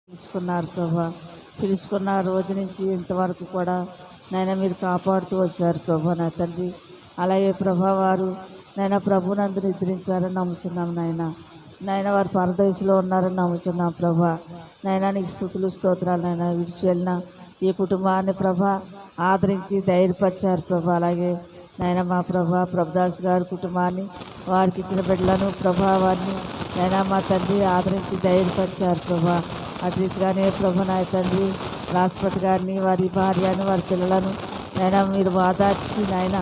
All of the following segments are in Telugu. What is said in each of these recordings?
పిలుచుకున్నారు ప్రభా. పిలుచుకున్న రోజు నుంచి ఇంతవరకు కూడా నైనా మీరు కాపాడుతూ వచ్చారు ప్రభా నా తండ్రి. అలాగే ప్రభా వారు నైనా ప్రభునందు నిద్రించారని నమ్ముచున్నాం నాయన వారు పరదేశంలో ఉన్నారని నమ్ముచున్నాం ప్రభా. నైనా నీకు స్తుతులు స్తోత్రాలు నైనా. విడిచి వెళ్ళిన ఈ కుటుంబాన్ని ప్రభా ఆదరించి ధైర్యపరిచారు ప్రభా. అలాగే నైనా మా ప్రభా ప్రభుదాస్ గారి కుటుంబాన్ని వారికి ఇచ్చిన బిడ్డలను ప్రభా వారిని నైనా మా తండ్రి ఆదరించి ధైర్యపరిచారు ప్రభా. అటు రీతిగానే ప్రభా నా తండ్రి రాష్ట్రపతి గారిని వారి భార్యను వారి పిల్లలను నైనా మీరు వాదార్చి నాయన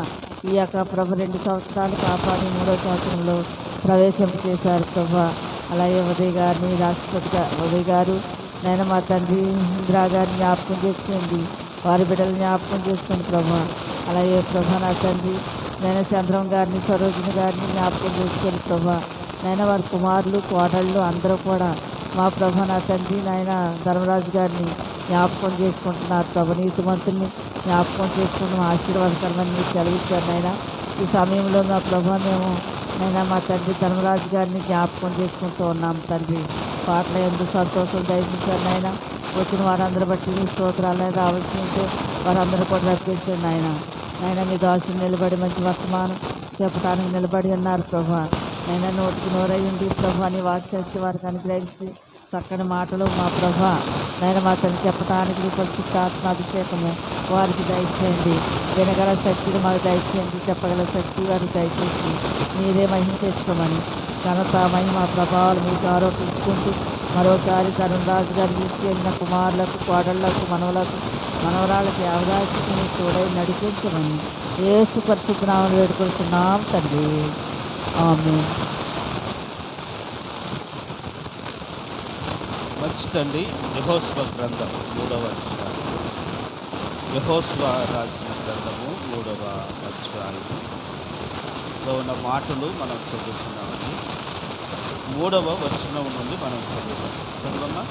ఈ యొక్క ప్రభు 2 సంవత్సరాలు కాపాడి 3వ సంవత్సరంలో ప్రవేశింపచేశారు ప్రభా. అలాగే ఉదయ్ గారిని రాష్ట్రపతి ఉదయ్ గారు నైనా మా తండ్రి ఇందిరా గారిని జ్ఞాపకం చేసుకోండి, వారి బిడ్డలు జ్ఞాపకం చేసుకోండి ప్రభా. అలాగే ప్రభా నా తండ్రి నైనా చంద్రం గారిని సరోజిని గారిని జ్ఞాపకం చేసుకొని ప్రభా. నైనా వారి కుమారులు కోడళ్ళు అందరూ కూడా మా ప్రభా నా తండ్రి నాయన ధర్మరాజు గారిని జ్ఞాపకం చేసుకుంటున్నారు ప్రభా. నీతిమంతుల్ని జ్ఞాపకం చేసుకుని ఆశీర్వాదకరమని మీరు సెలవిచ్చారు నాయన. ఈ సమయంలో మా ప్రభా మేము నైనా మా తండ్రి ధర్మరాజు గారిని జ్ఞాపకం చేసుకుంటూ ఉన్నాం తండ్రి. పాటలు ఎందుకు సంతోషం దయచేశారు నాయన. వచ్చిన వారందరూ బట్టి మీ స్తోత్రాలు రావాల్సి ఉంటే వారందరూ కూడా రప్పించండి నాయన. మీ దోషం నిలబడి మంచి వర్తమానం చెప్పడానికి నిలబడి ఉన్నారు ప్రభా. నైనా నోటికి నోరయ్యండి ప్రభా నీ వాక్శక్తి వారికి అనుగ్రహించి చక్కని మాటలు మా ప్రభా నైనా మా తను చెప్పడానికి పరిశుద్ధాత్మ అభిషేకము వారికి దయచేయండి. వినగల శక్తిని మాకు దయచేయండి, చెప్పగల శక్తి వారికి దయచేసి మీరే మహిమ తెచ్చుకోమని ఘనత మహిమ ప్రభావాలు మీకు ఆరోపించుకుంటూ మరోసారి ధర్మరాజు గారు తీసుకెళ్ళిన కుమారులకు కోడళ్లకు మనవరాళ్ళకి అవకాశం చూడై నడిపించమని యేసు పరిశుద్ధ నామమున వేడుకొంటున్నాం తండ్రి. ఆమేన్. మంచిదండి. యెహోషువ గ్రంథం 3వ అధ్యాయం. యెహోషువ రాసిన గ్రంథము 3వ అధ్యాయంలో ఉన్న మాటలు మనం చదువుతున్నామండి. 3వ వచనం నుండి మనం చదువుతామా.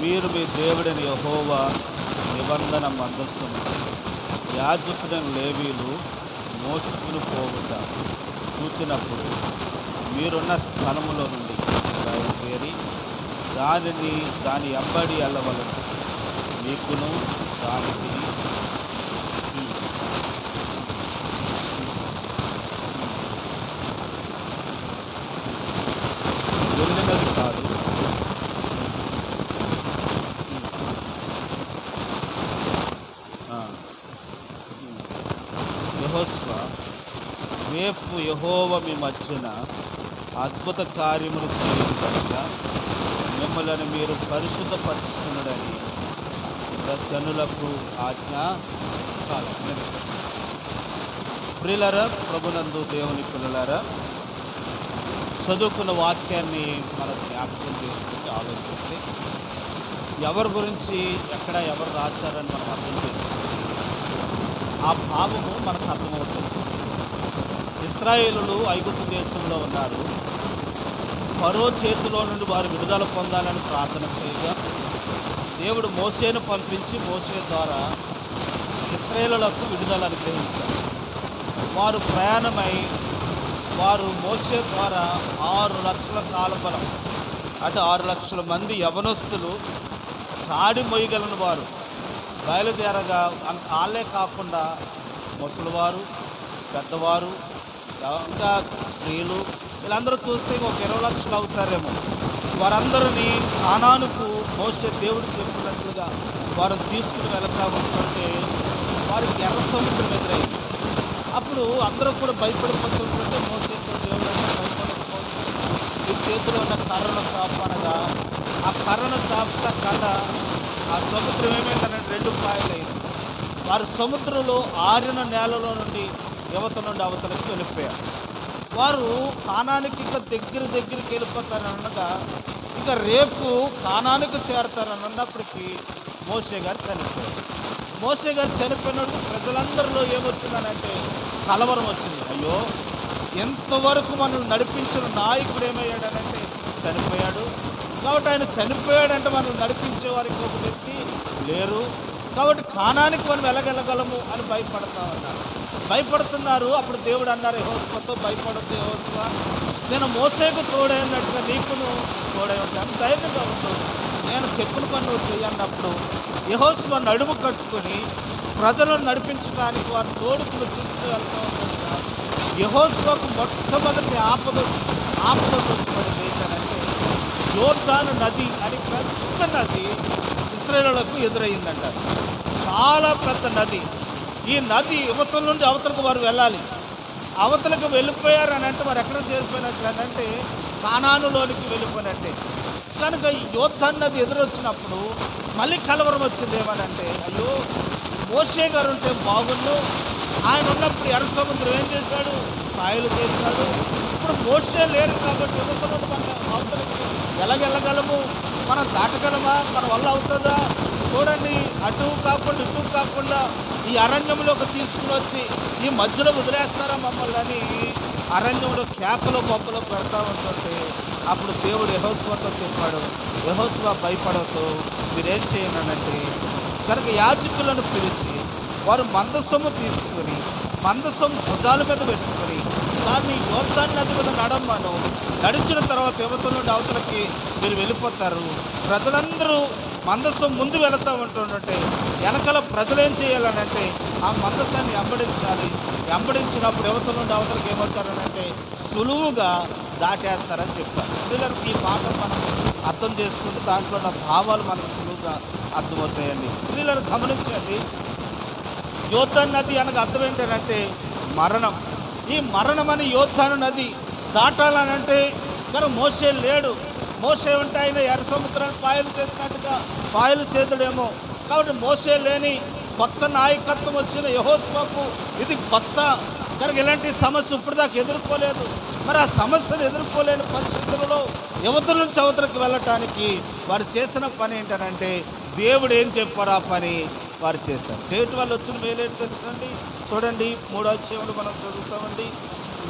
మీరు మీ దేవుడైన యెహోవా నిబంధన మందస్సును యాజకుడైన లేవీలు మోసుకుని పోవుట చూచినప్పుడు మీరున్న స్థలములో నుండి బయలుదేరి దాని ఎంబడి వెళ్ళవలసి మీకును దానికి వెళ్ళినది కాదు. యెహోషువ రేపు యెహోవా మీ మధ్యన అద్భుత కార్యములు చేయడం కనుక మిమ్మల్ని మీరు పరిశుద్ధపరుచుకున్నాడని జనులకు ఆజ్ఞ. చాలా ప్రియులారా, ప్రభునందు దేవుని పిల్లలారా, చదువుకున్న వాక్యాన్ని మనం జ్ఞాపకం చేసుకుంటే ఆలోచిస్తే ఎవరి గురించి ఎక్కడ ఎవరు రాశారని మనం అర్థం చేసుకుంటే ఆ భావము మనకు అర్థమవుతుంది. ఇశ్రాయేలులు ఐగుప్తు దేశంలో ఉన్నారు. ఫరో చేతిలో నుండి వారు విడుదల పొందాలని ప్రార్థన చేయగా దేవుడు మోషేను పంపించి మోషే ద్వారా ఇశ్రాయేలులకు విడుదల అనుగ్రహించారు. వారు ప్రయాణమై వారు మోషే ద్వారా 6 లక్షల కాలబలం అంటే 6 లక్షల మంది యవనస్తులు తాడి మొయ్యగలను వారు బయలుదేరగా వాళ్ళే కాకుండా ముసలివారు, పెద్దవారు, ఇంకా స్త్రీలు వీళ్ళందరూ చూస్తే ఒక 20 లక్షలు అవుతారేమో. వారందరినీ కానానుకు మోసే దేవుడు చెప్పినట్లుగా వారు తీసుకుని వెళతా ఉంటుంటే వారికి ఎర్ర సముద్రం ఎదురైంది. అప్పుడు అందరూ కూడా భయపడిపోతుంటే మోసేతో దేవుడు ఈ చేతిలో ఉన్న కర్రను చాపనగా ఆ కర్రను చాపుతా కర్ర ఆ సముద్రం ఏమైందనంటే 2 పాయలైంది. వారు సముద్రంలో ఆరిన నేలలో నుండి యువత నుండి అవతలకి వెళ్ళిపోయారు. వారు కానానికి ఇంకా దగ్గరికి వెళ్ళిపోతారనగా ఇంకా రేపు కానానికి చేరతారన్నప్పటికీ మోషే గారు చనిపోయారు. మోషే గారు చనిపోయినప్పుడు ప్రజలందరిలో ఏమొచ్చిందనంటే కలవరం వచ్చింది. అయ్యో, ఎంతవరకు మనం నడిపించిన నాయకుడు ఏమయ్యాడనంటే చనిపోయాడు. కాబట్టి ఆయన చనిపోయాడంటే మనం నడిపించే వారికి ఒక వ్యక్తి లేరు. కాబట్టి కానానికి మనం వెళ్ళగలగలము అని భయపడుతున్నారు. అప్పుడు దేవుడు అన్నారు యెహోషువతో, భయపడొద్దు యెహోషువ, నేను మోసేకు తోడైనట్టుగా నీకును తోడై ఉంటాను, ధైర్యంగా ఉండు, నేను చెప్పిన పని నువ్వు చెయ్యన్నప్పుడు యెహోషువ నడుము కట్టుకొని ప్రజలను నడిపించడానికి వారి తోడుకులు తీసుకువెళ్తూ ఉండగా యెహోషువకు మొట్టమొదటి ఆపద వచ్చినది ఏంటంటే యోర్దాను నది అని పెద్ద నది ఇశ్రాయేలులకు ఎదురయ్యిందంట. చాలా పెద్ద నది. ఈ నది యువతల నుండి అవతలకు వారు వెళ్ళాలి. అవతలకు వెళ్ళిపోయారు అని అంటే వారు ఎక్కడ చేరిపోయినట్లు అని అంటే కానానులోనికి వెళ్ళిపోయినట్టే. కనుక ఈ యోర్దాను నది ఎదురొచ్చినప్పుడు మళ్ళీ కలవరం వచ్చింది. ఏమనంటే అయ్యో మోషే గారు ఉంటే బాగుండు, ఆయన ఉన్నప్పుడు ఎర్ర సముద్రం ఏం చేశాడు, సాయలు చేశాడు. ఇప్పుడు మోషే లేరు కాబట్టి యువతల నుండి మన అవతలకి ఎలాగెళ్ళగలము, మనం దాటగలమా, మన వల్ల అవుతుందా? చూడండి, అటు కాకుండా ఇటు కాకుండా ఈ అరణ్యంలోకి తీసుకుని వచ్చి ఈ మధ్యలో వదిలేస్తారా మమ్మల్ని అని అరణ్యంలో కేకలు బొబ్బలు పెడతా ఉంటుంటే అప్పుడు దేవుడు యెహోషువతో చెప్పాడు, యెహోషువ భయపడవద్దు, మీరేం చేయనంటే కనుక యాజకులను పిలిచి వారు మందసము తీసుకొని మందసము భుజాల మీద పెట్టుకొని దాన్ని యోర్దాను నది మీద నడమ్మను. నడిచిన తర్వాత యువతల నుండి అవతలకి మీరు వెళ్ళిపోతారు. ప్రజలందరూ మందసం ముందు వెళుతూ ఉంటుంటే వెనకల ప్రజలు ఏం చేయాలనంటే ఆ మందసాన్ని వెంబడించినప్పుడు యువతల నుండి అవతలకి ఏమవుతారనంటే సులువుగా దాటేస్తారని చెప్పారు. పిల్లలకు ఈ మాట మనం అర్థం చేసుకుంటే దాంట్లో ఉన్న భావాలు మనకు సులువుగా అర్థమవుతాయండి. పిల్లలు గమనించండి, యోర్దాను నది అనగా అర్థం ఏంటంటే మరణం. ఈ మరణం అని యోర్దాను నది దాటాలనంటే కానీ మోషే లేడు. మోషే ఉంటే ఆయన ఎర్ర సముద్రాన్ని పాయలు చేసినట్టుగా పాయలు చేతుడేమో. కాబట్టి మోషే లేని కొత్త నాయకత్వం వచ్చిన యెహోషువకు ఇది కొత్త. కనుక ఇలాంటి సమస్య ఇప్పటిదాకా ఎదుర్కోలేదు. మరి ఆ సమస్యను ఎదుర్కోలేని పరిస్థితులలో యువతల నుంచి అవతలకు వెళ్ళటానికి వారు చేసిన పని ఏంటనంటే దేవుడు ఏం చెప్పారు ఆ పని వారు చేశారు. చేయటం వల్ల వచ్చిన మేలేంటి తెలుసండి. చూడండి, 3వ అధ్యాయంలో మనం చదువుతామండి.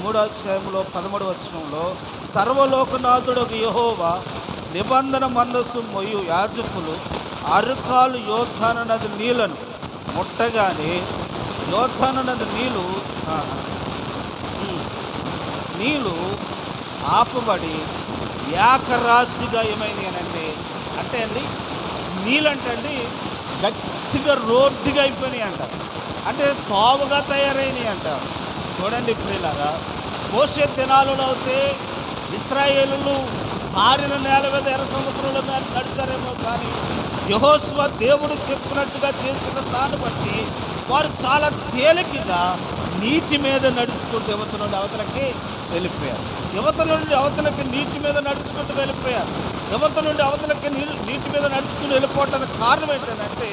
3వ అధ్యాయంలో 13వ వచనంలో సర్వలోకనాథుడు యెహోవా నిబంధన మందస్సు మొయ్యు యాజకులు అరుకాలు యోర్దాను నది నీళ్లను ముట్టగానే యోర్దాను నది నీళ్ళు ఆపబడి ఏకరాశిగా ఏమైంది అని అంటే అండి నీళ్ళంటే అండి గట్టిగా రోడ్డుగా అయిపోయినాయి అంటారు. అంటే తావుగా తయారైనాయి అంటారు. చూడండి ప్రియులారా, మోషే దినాలలో అయితే ఇశ్రాయేలులు మారిన నేల మీద ఎర్ర సముద్రంలో నడిచారేమో, కానీ యెహోషువ దేవుడు చెప్పినట్టుగా చేసిన దాన్ని బట్టి వారు చాలా తేలికగా నీటి మీద నడుచుకుంటూ యువత నుండి అవతలకి వెళ్ళిపోయారు. యువత నుండి అవతలకి నీటి మీద నడుచుకుంటూ వెళ్ళిపోయారు. యువత నుండి అవతలకి నీటి మీద నడుచుకుని వెళ్ళిపోవటానికి కారణం ఏంటంటే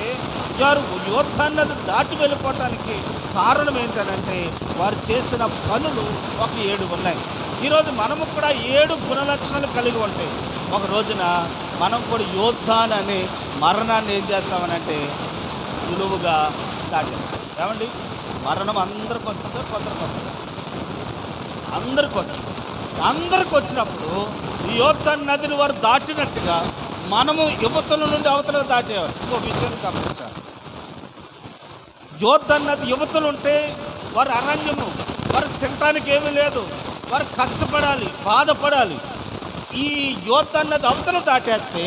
వారు యోర్దాను నది దాటి వెళ్ళిపోవటానికి కారణం ఏంటంటే వారు చేసిన పనులు ఒక 7 ఉన్నాయి. ఈరోజు మనము కూడా 7 గుణలక్షణాలు కలిగి ఉంటాయి. ఒక రోజున మనం కూడా యోర్దాను అనే మరణాన్ని ఏం చేస్తామనంటే సులువుగా దాటేస్తాం. ఏమండి, మరణం అందరికి వస్తుందో కొందరికి వస్తుందో? అందరికి వచ్చినప్పుడు ఈ యోర్దాను నదిని వారు దాటినట్టుగా మనము యువతల నుండి అవతలకు దాటేవారు. ఇంకో విషయాన్ని గమనించాలి, యోర్దాను నది యువతలు ఉంటే వారు అరణ్యము, వారికి తినటానికి ఏమీ లేదు, వారు కష్టపడాలి, బాధపడాలి. ఈ యోర్దాను నది అవతలు దాటేస్తే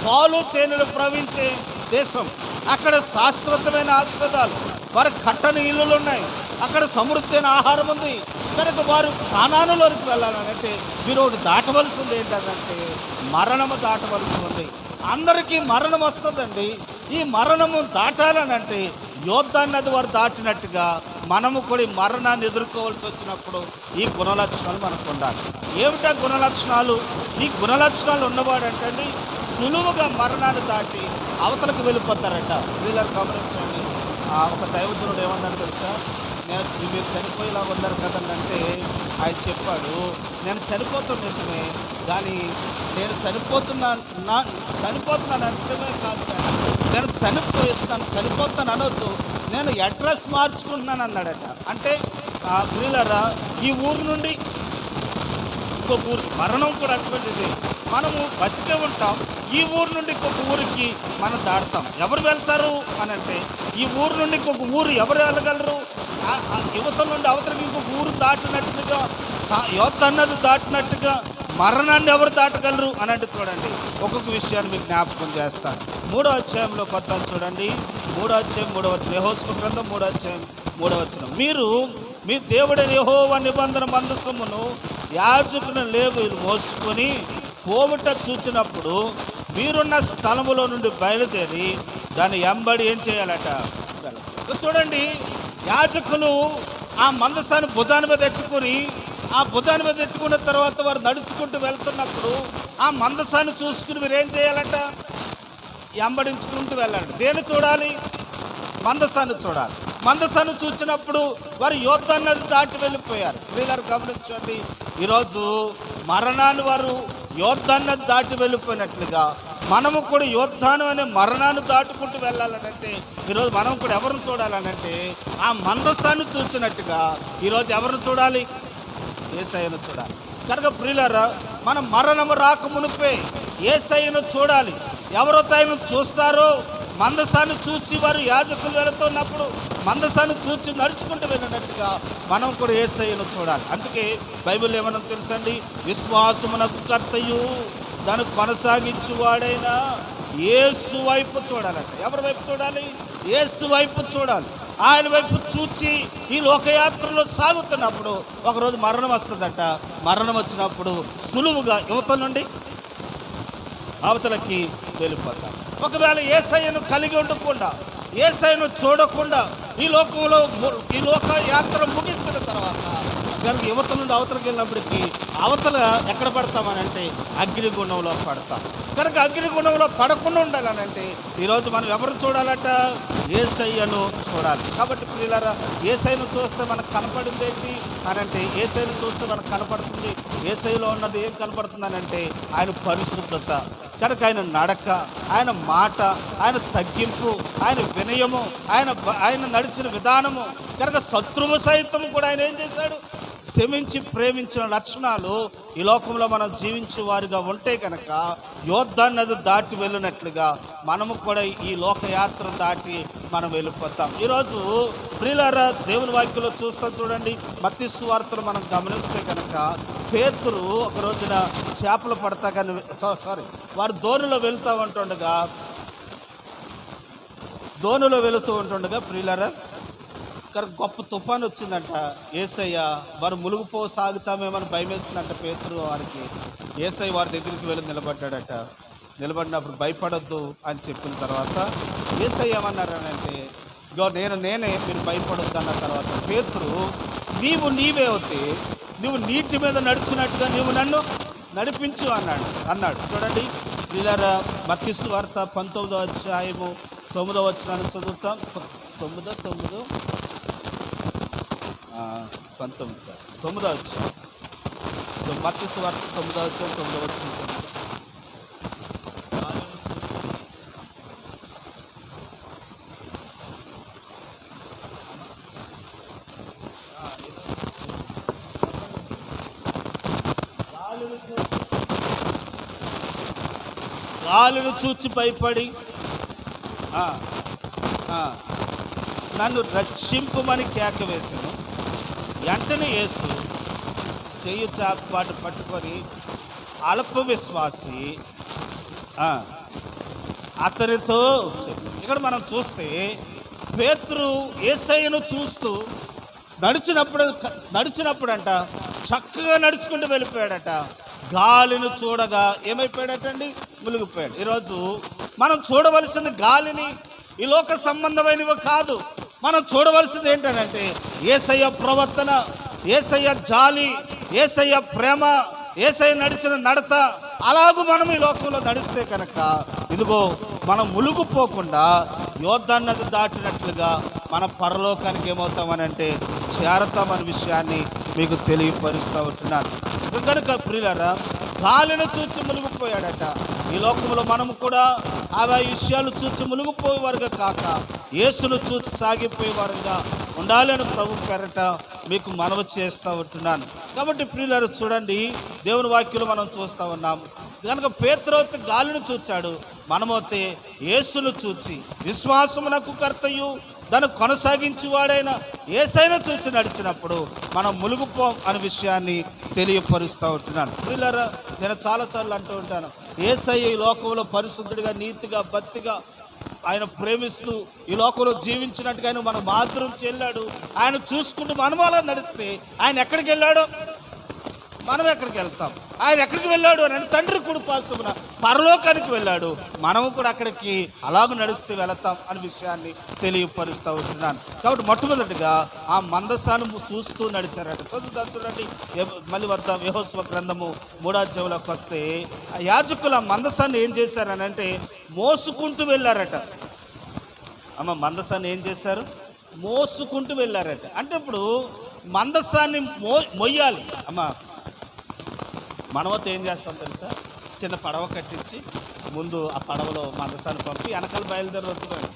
పాలు తేనెలు ప్రవహించే దేశం, అక్కడ శాశ్వతమైన ఆస్పదాలు, వారికి కట్టని ఇల్లులు ఉన్నాయి, అక్కడ సమృద్ధైన ఆహారం ఉంది. కనుక వారు కానానులోకి వెళ్ళాలంటే మీరు ఒకటి దాటవలసి ఉంది. ఏంటంటే మరణము దాటవలసి ఉంది. అందరికీ మరణం వస్తుందండి. ఈ మరణము దాటాలనంటే యోర్దాను నది వారు దాటినట్టుగా మనము కూడా ఈ మరణాన్ని ఎదుర్కోవాల్సి వచ్చినప్పుడు ఈ గుణలక్షణాలు మనకు ఉండాలి. ఏమిటా గుణలక్షణాలు? ఈ గుణలక్షణాలు ఉన్నవాడంటండి సులువుగా మరణాన్ని దాటి అవతలకు వెళ్ళిపోతారట. వీళ్ళని గమనించండి. ఒక దైవజనుడు ఏమన్నాడు తెలుసా, మీరు చనిపోయేలా ఉన్నారు కదంటే ఆయన చెప్పాడు, నేను చనిపోతాను నిజమే, కానీ నేను చనిపోతున్నాను అంటమే కాదు, కానీ నేను చనిపోతాను అనొద్దు, నేను అడ్రస్ మార్చుకుంటున్నాను అన్నాడట. అంటే వీళ్ళరా ఈ ఊరు నుండి ఇంకొక ఊరికి, మరణం కూడా అటువంటిది. మనము బతికే ఉంటాం, ఈ ఊరు నుండి ఇంకొక ఊరికి మనం దాడతాం. ఎవరు వెళ్తారు అని అంటే ఈ ఊరు నుండి ఇంకొక ఊరు ఎవరు వెళ్ళగలరు? యువతల నుండి అవతలకి ఇంకొక ఊరు దాటినట్టుగా యోర్దాను నది దాటినట్టుగా మరణాన్ని ఎవరు దాటగలరు అని అంటే చూడండి, ఒక్కొక్క విషయాన్ని మీకు జ్ఞాపకం చేస్తాను. 3వ అధ్యాయంలో కొత్త చూడండి, 3వ అధ్యాయం 3వ వచనం, యెహోషువ గ్రంథం 3వ అధ్యాయం 3వ వచనం. మీరు మీ దేవుడైన యెహోవా నిబంధన మందసమును యాజకుని లేవీయులు మోసుకొని పోవుట చూచినప్పుడు మీరున్న స్థలములో నుండి బయలుదేరి దాన్ని ఎంబడి ఏం చేయాలట? చూడండి, యాజకులు ఆ మందసాన్ని భుజాన్ని మీద ఎట్టుకుని, ఆ భుజాన్ని మీద ఎట్టుకున్న తర్వాత వారు నడుచుకుంటూ వెళ్తున్నప్పుడు ఆ మందసాన్ని చూసుకుని మీరు ఏం చేయాలట? ఎంబడించుకుంటూ వెళ్ళాలి. దేన్ని చూడాలి? మందసాన్ని చూడాలి. మందసాన్ని చూసినప్పుడు వారు యోర్దాను నది దాటి వెళ్ళిపోయారు. వీళ్ళని గమనించండి, ఈరోజు మరణాన్ని వారు యోర్దాను నది దాటి వెళ్ళిపోయినట్లుగా మనము కూడా యోర్దాను అనే మరణాన్ని దాటుకుంటూ వెళ్ళాలనంటే ఈరోజు మనం కూడా ఎవరిని చూడాలనంటే ఆ మందసాన్ని చూసినట్టుగా ఈరోజు ఎవరిని చూడాలి? యేసయ్యను చూడాలి. కనుక ప్రియులారా, మన మరణము రాక మునిపే యేసయ్యను చూడాలి. ఎవరైతే ఆయన చూస్తారో, మందసాన్ని చూచి వారు యాజకులు వెళుతున్నప్పుడు మందసాన్ని చూచి నడుచుకుంటూ వెళ్ళినట్టుగా మనం కూడా యేసయ్యను చూడాలి. అందుకే బైబిల్ ఏమన్నా తెలుసండి, విశ్వాసమునకు కర్తయు దాన్ని కొనసాగించువాడైనా యేసు వైపు చూడాలంట. ఎవరి వైపు చూడాలి? యేసు వైపు చూడాలి. ఆయన వైపు చూచి ఈ లోకయాత్రలో సాగుతున్నప్పుడు ఒకరోజు మరణం వస్తుందట. మరణం వచ్చినప్పుడు సులువుగా యువత నుండి అవతలకి వెళ్ళిపోతాం. ఒకవేళ యేసయ్యను కలిగి ఉండకుండా, యేసయ్యను చూడకుండా ఈ లోక యాత్ర ముగించిన తర్వాత కనుక యువత నుండి అవతలకి వెళ్ళినప్పటికీ అవతల ఎక్కడ పడతామనంటే అగ్నిగుండంలో పడతాం. కనుక అగ్నిగుండంలో పడకుండా ఉండాలనంటే ఈరోజు మనం ఎవరు చూడాలట? యేసయ్యను చూడాలి. కాబట్టి ప్రియులారా, యేసయ్యను చూస్తే మనకు కనపడింది ఏంటి అనంటే, యేసయ్యను చూస్తే మనకు కనపడుతుంది, యేసయ్యలో ఉన్నది ఏం కనపడుతుంది అనంటే ఆయన పరిశుద్ధత. కనుక ఆయన నడక, ఆయన మాట, ఆయన తగ్గింపు, ఆయన వినయము, ఆయన నడిచిన విధానము. కనుక శత్రువు సైతం కూడా ఆయన ఏం చేశాడు? క్షమించి ప్రేమించిన లక్షణాలు ఈ లోకంలో మనం జీవించే వారిగా ఉంటే కనుక యోర్దాను నది దాటి వెళ్ళినట్లుగా మనము కూడా ఈ లోకయాత్ర దాటి మనం వెళ్ళిపోతాం. ఈరోజు ప్రియులారా, దేవుని వాక్యంలో చూస్తాం చూడండి, మత్తయి సువార్తను మనం గమనిస్తే కనుక పేతురు ఒక రోజున చేపలు పడతా కానీ వారు దోణిలో వెళుతూ ఉంటుండగా ప్రియులారా, గొప్ప తుఫాను వచ్చిందంట. యేసయ్య వారు సాగుతామేమని భయం వేస్తుందంట పేతురు వారికి. యేసయ్య వారి దగ్గరికి వెళ్ళి నిలబడ్డాడట. నిలబడినప్పుడు భయపడొద్దు అని చెప్పిన తర్వాత యేసయ్య ఏమన్నారనంటే, ఇగో నేనే, మీరు భయపడొద్దు అన్న తర్వాత పేతురు, నీవే అవుతే నువ్వు నీటి మీద నడిచినట్టుగా నువ్వు నన్ను నడిపించు అన్నాడు. చూడండి ప్రియులారా, మత్తయి సువార్త 19వ అధ్యాయము 9వ వచనాన్ని చదువుతాం. 9వ అధ్యాయం మత్తయి సువార్త 9వ అధ్యాయం 9వ వచనం. గాలిని చూచి భయపడి నన్ను రక్షింపుమని కేక వేశాను. వెంటనే యేసు చెయ్యి చాపాటు పట్టుకొని అల్ప విశ్వాసి అతనితో ఇక్కడ మనం చూస్తే పేతురు యేసయ్యను చూస్తూ నడిచినప్పుడంట చక్కగా నడుచుకుంటూ వెళ్ళిపోయాడట. గాలిని చూడగా ఏమైపోయాడటండి? మునిగిపోయాడు. ఈరోజు మనం చూడవలసిన గాలిని ఈ లోక సంబంధమైనవి కాదు. మనం చూడవలసింది ఏంటంటే యేసయ్య ప్రవర్తన, యేసయ్య జాలి, యేసయ్య ప్రేమ, యేసయ్య నడిచిన నడత. అలాగూ మనం ఈ లోకంలో నడిస్తే కనుక ఇదిగో మనం మునిగిపోకుండా యోర్దాను నది దాటినట్లుగా మన పరలోకానికి ఏమవుతామనంటే చేరతామనే విషయాన్ని మీకు తెలియపరుస్తూ ఉంటున్నాను. కనుక ప్రియులారా, గాలిని చూచి మునిగిపోయాడట. ఈ లోకంలో మనము కూడా ఆ విషయాలు చూచి మునిగిపోయేవారుగా కాక యేసును చూచి సాగిపోయేవారుగా ఉండాలని ప్రభు పేరట మీకు మనవి చేస్తూ ఉంటున్నాను. కాబట్టి ప్రియులారా, చూడండి దేవుని వాక్యంలో మనం చూస్తూ ఉన్నాం. కనుక పేతురు గాలిని చూచాడు, మనమైతే యేసును చూచి విశ్వాసమునకు కర్తయు దాన్ని కొనసాగించేవాడైన యేసయ్యను చూసి నడిచినప్పుడు మనం మునిగిపోం అనే విషయాన్ని తెలియపరుస్తూ ఉంటున్నాను. ప్రియులారా, నేను చాలాసార్లు అంటూ ఉంటాను, యేసయ్య ఈ లోకంలో పరిశుద్ధుడిగా, నీతిగా, భక్తిగా ఆయన ప్రేమిస్తూ ఈ లోకంలో జీవించినట్టుగా ఆయన మనకు మాత్రం చెల్లాడు. ఆయన చూసుకుంటూ మనం అలా నడిస్తే ఆయన ఎక్కడికి వెళ్ళాడో మనం ఎక్కడికి వెళ్తాం. ఆయన ఎక్కడికి వెళ్ళాడు అని తండ్రి కుడిపార్శ్వమున పరలోకానికి వెళ్ళాడు. మనము కూడా అక్కడికి అలాగ నడుస్తూ వెళతాం అనే విషయాన్ని తెలియపరుస్తూ ఉంటున్నాను. కాబట్టి మొట్టమొదటిగా ఆ మందసాన్ని చూస్తూ నడిచారట. చదువుతా చూడండి, మళ్ళీ వద్దాం. యెహోషువ గ్రంథము 3వ అధ్యాయంలోకి వస్తే ఆ యాజకులు ఆ మందసాన్ని ఏం చేశారని అంటే మోసుకుంటూ వెళ్ళారట. అమ్మ, మందసాన్ని ఏం చేశారు? మోసుకుంటూ వెళ్ళారట. అంటే ఇప్పుడు మందసాన్ని మొయ్యాలి. అమ్మ, మనవతో ఏం చేస్తాం తెలుసా? చిన్న పడవ కట్టించి ముందు ఆ పడవలో మందసాన్ని పంపి వెనకాల బయలుదేరి వస్తుంది.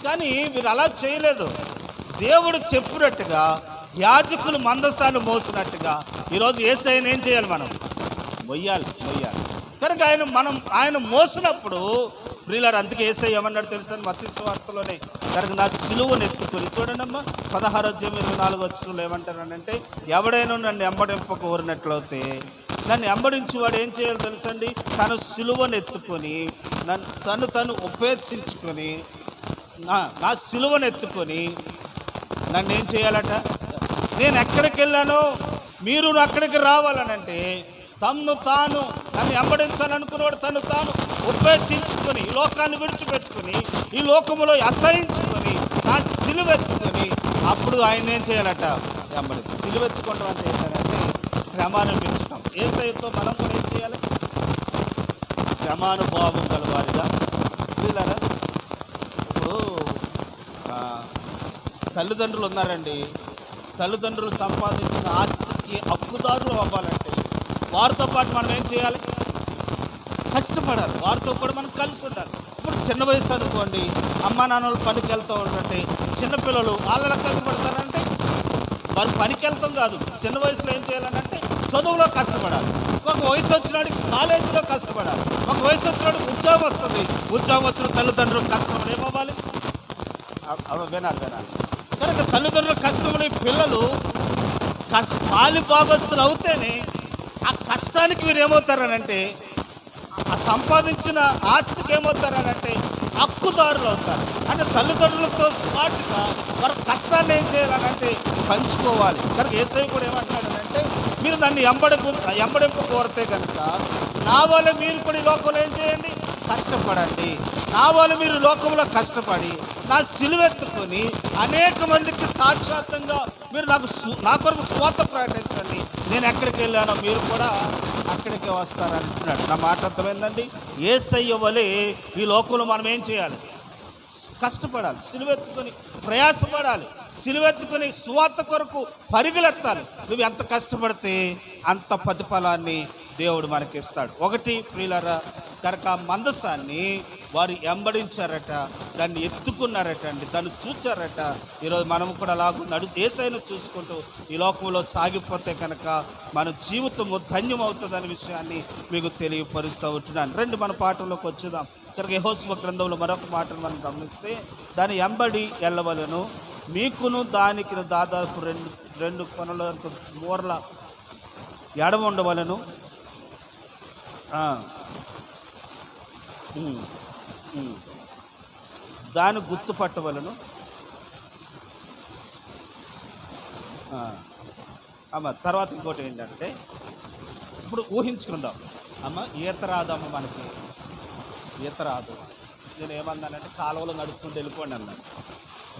కానీ వీరు అలా చేయలేదు. దేవుడు చెప్పినట్టుగా యాజకులు మందసాన్ని మోసినట్టుగా ఈరోజు యేసయ్యను ఏం చేయాలి? మనం మొయ్యాలి. కనుక ఆయన మోసినప్పుడు ప్రియులారు, అందుకే యేసయ్య ఏమన్నాడు తెలుసా? మత్తయి సువార్తలోనే కనుక నా సిలువను ఎత్తుకొని, చూడండమ్మా 16వ అధ్యాయం 24వ వచనంలో ఏమంటారనంటే, ఎవడైనా నన్ను ఎంబడింప కోరినట్లయితే నన్ను ఎంబడించేవాడు ఏం చేయాలి తెలుసండి? తన సిలువను ఎత్తుకొని తను ఉపేక్షించుకొని నా సిలువను ఎత్తుకొని నన్ను ఏం చేయాలట? నేను ఎక్కడికి వెళ్ళానో మీరు అక్కడికి రావాలనంటే నన్ను ఎంబడించాలనుకున్నవాడు తను తాను ఉపేక్షించుకొని ఈ లోకాన్ని విడిచిపెట్టుకొని ఈ లోకములో అసహించుకొని నా సిలువెత్తుకొని అప్పుడు ఆయన ఏం చేయాలట? సిలువెత్తుకోవడం అంటే ఏంటంటే శ్రమ అనిపించటం. యేసయ్యతో మనం కూడా ఏం చేయాలి? శ్రమానుభావం గలవారిగా. వీళ్ళరా, ఇప్పుడు తల్లిదండ్రులు ఉన్నారండి. తల్లిదండ్రులు సంపాదించిన ఆస్తికి హక్కుదారులు అవ్వాలంటే వారితో పాటు మనం ఏం చేయాలి? కష్టపడాలి. వారితో కూడా మనం కలిసి ఉండాలి. ఇప్పుడు చిన్న వయసు అనుకోండి, అమ్మా నాన్నలు పనికి వెళ్తూ ఉంటుంటే చిన్నపిల్లలు వాళ్ళ కష్టపడతారంటే వారు పనికి వెళ్తాం కాదు. చిన్న వయసులో ఏం చేయాలనంటే చదువులో కష్టపడాలి. ఒక వయసు వచ్చినాడికి కాలేజీలో కష్టపడాలి. ఒక వయసు వచ్చినాడికి ఉద్యోగం వస్తుంది. ఉద్యోగం వచ్చిన తల్లిదండ్రులు కష్టపడి ఏమవ్వాలి? వినాలి. కనుక తల్లిదండ్రులు కష్టపడి పిల్లలు పాలి భాగస్తులు అవుతేనే ఆ కష్టానికి వీరు ఏమవుతారనంటే, ఆ సంపాదించిన ఆస్తికి ఏమవుతారనంటే హక్కుదారులు అవుతారు. అంటే తల్లిదండ్రులతో పాటుగా వారి కష్టాన్ని ఏం చేయాలనంటే పంచుకోవాలి. కనుక యేసయ్య కూడా ఏమంటాడనంటే, మీరు నన్ను ఎంబడింపు కోరితే కనుక నా వల్ల మీరు కూడా ఈ లోకంలో ఏం చేయండి? కష్టపడండి. నా వల్ల మీరు లోకంలో కష్టపడి నా సిలువెత్తుకొని అనేక మందికి సాక్షాత్తంగా మీరు నా కొరకు స్వాత ప్రకటించండి. నేను ఎక్కడికి వెళ్ళానో మీరు కూడా అక్కడికే వస్తారంటున్నాడు. నా మాట అర్థమైందండి? యేసయ్య వలె ఈ లోకంలో మనం ఏం చేయాలి? కష్టపడాలి. సిలువెత్తుకొని ప్రయాసపడాలి. సిలువెత్తుకొని సువార్త కొరకు పరుగులెత్తాలి. నువ్వు ఎంత కష్టపడితే అంత ప్రతిఫలాన్ని దేవుడు మనకి ఇస్తాడు. ఒకటి ప్రియులారా, కనుక మందసాన్ని వారు ఎంబడించారట, దాన్ని ఎత్తుకున్నారట అండి, దాన్ని చూచారట. ఈరోజు మనం కూడా అలాగ యేసయ్యను చూసుకుంటూ ఈ లోకంలో సాగిపోతే కనుక మన జీవితము ధన్యమవుతుందనే విషయాన్ని మీకు తెలియపరుస్తూ ఉంటున్నాను. రండి మన పాఠంలోకి వచ్చేద్దాం. కనుక యెహోషువ గ్రంథంలో మరొక మాటను మనం గమనిస్తే, దాన్ని ఎంబడి వెళ్ళవలను, మీకును దానికి దాదాపు రెండు కొనల మూరల ఎడమ ఉండవలను, దాన్ని గుర్తుపట్టవలను. అమ్మ, తర్వాత ఇంకోటి ఏంటంటే, ఇప్పుడు ఊహించుకుందాం. అమ్మ, ఈత రాదమ్మ, మనకి ఈత రాదు. నేను ఏమన్నానంటే కాలువలో నడుచుకుంటూ వెళ్ళిపోండి అన్నాను.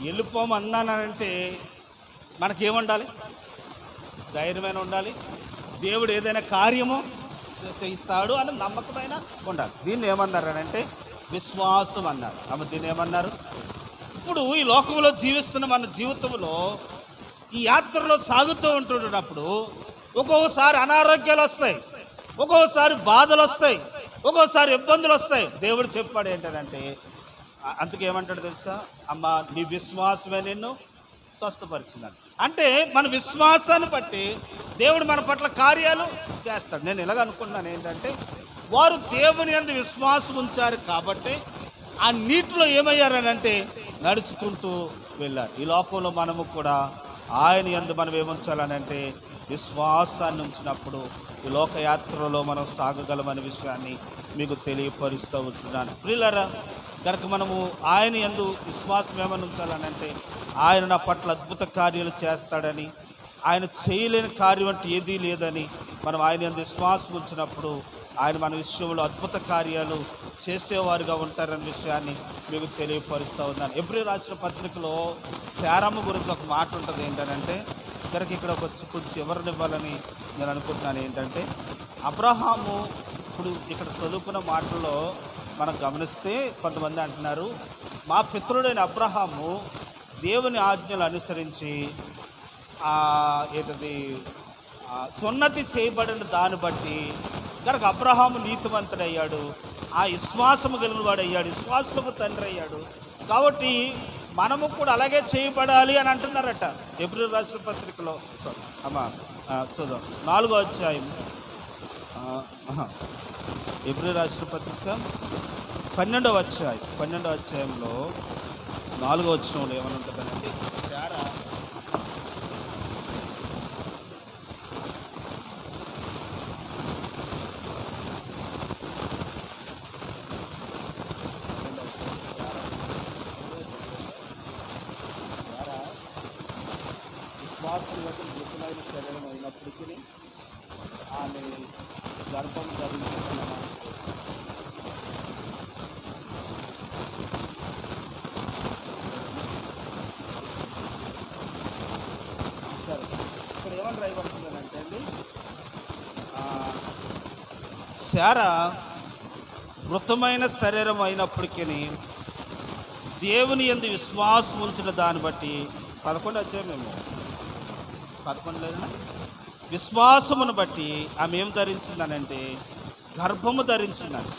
వెళ్ళిపోమన్నానంటే మనకేముండాలి? ధైర్యమైన ఉండాలి. దేవుడు ఏదైనా కార్యము చేయిస్తాడు అని నమ్మకమైన ఉండాలి. దీన్ని ఏమన్నారనంటే విశ్వాసం అన్నారు. అమ్మ, దీన్ని ఏమన్నారు? ఇప్పుడు ఈ లోకంలో జీవిస్తున్న మన జీవితంలో ఈ యాత్రలో సాగుతూ ఉంటున్నప్పుడు ఒక్కొక్కసారి అనారోగ్యాలు వస్తాయి, ఒక్కొక్కసారి బాధలు వస్తాయి, ఒక్కోసారి ఇబ్బందులు వస్తాయి. దేవుడు చెప్పాడు ఏంటంటే, అందుకే ఏమంటాడు తెలుసా? అమ్మ, నీ విశ్వాసమే నిన్ను స్వస్థపరిచిందని. అంటే మన విశ్వాసాన్ని బట్టి దేవుడు మన పట్ల కార్యాలు చేస్తాడు. నేను ఇలాగ అనుకున్నాను ఏంటంటే, వారు దేవుని యందు విశ్వాసం ఉంచారు కాబట్టి ఆ నీటిలో ఏమయ్యారనంటే నడుచుకుంటూ వెళ్ళారు. ఈ లోకంలో మనము కూడా ఆయన యందు మనం ఏముంచాలనంటే విశ్వాసాన్ని ఉంచినప్పుడు ఈ లోకయాత్రలో మనం సాగగలమనే విషయాన్ని మీకు తెలియపరుస్తూ ఉంటున్నాను. ప్రియులారా, కనుక మనము ఆయన యందు విశ్వాసం ఏమని ఉంచాలనంటే, ఆయన నా పట్ల అద్భుత కార్యాలు చేస్తాడని, ఆయన చేయలేని కార్యం అంటే ఏదీ లేదని మనం ఆయన యందు విశ్వాసం ఉంచినప్పుడు ఆయన మన విషయంలో అద్భుత కార్యాలు చేసేవారుగా ఉంటారనే విషయాన్ని మీకు తెలియపరుస్తూ ఉన్నాను. ఎబ్రీ రాసిన పత్రికలో శారమ్మ గురించి ఒక మాట ఉంటుంది. ఏంటంటే కనుక ఇక్కడ ఒక కొంచెం ఎవరినివ్వాలని నేను అనుకుంటున్నాను. ఏంటంటే అబ్రహాము, ఇప్పుడు ఇక్కడ చదువుకున్న మాటల్లో మనం గమనిస్తే కొంతమంది అంటున్నారు, మా పితరుడైన అబ్రహాము దేవుని ఆజ్ఞలు అనుసరించి సున్నతి చేయబడిన దాన్ని బట్టి కనుక అబ్రహాము నీతిమంతుడయ్యాడు, ఆ విశ్వాసము కలిగిన వాడు అయ్యాడు, విశ్వాసులకు తండ్రి అయ్యాడు. కాబట్టి మనము కూడా అలాగే చేయబడాలి అని అంటున్నారట. ఎబ్రీ రాసిన పత్రికలో చూద్దాం 4వ అధ్యాయం, ఎబ్రీ రాసిన పత్రిక 12వ అధ్యాయంలో 4వ వచనంలో ఏమని ఉంటుందంటే, శారా విశ్వాసులకు మృతులైన శరీరం అయినప్పటికీ ఆమె గర్భం ధరించుకున్న ఇక్కడ ఏమని రాయబడుతుందంటే అండి, శారా మృతమైన శరీరం అయినప్పటికీ దేవుని యందు విశ్వాసం ఉంచిన దాన్ని బట్టి 11 అధ్యాయమేమో 11 విశ్వాసమును బట్టి ఆమె ఏం ధరించిందనంటే గర్భము ధరించిందని.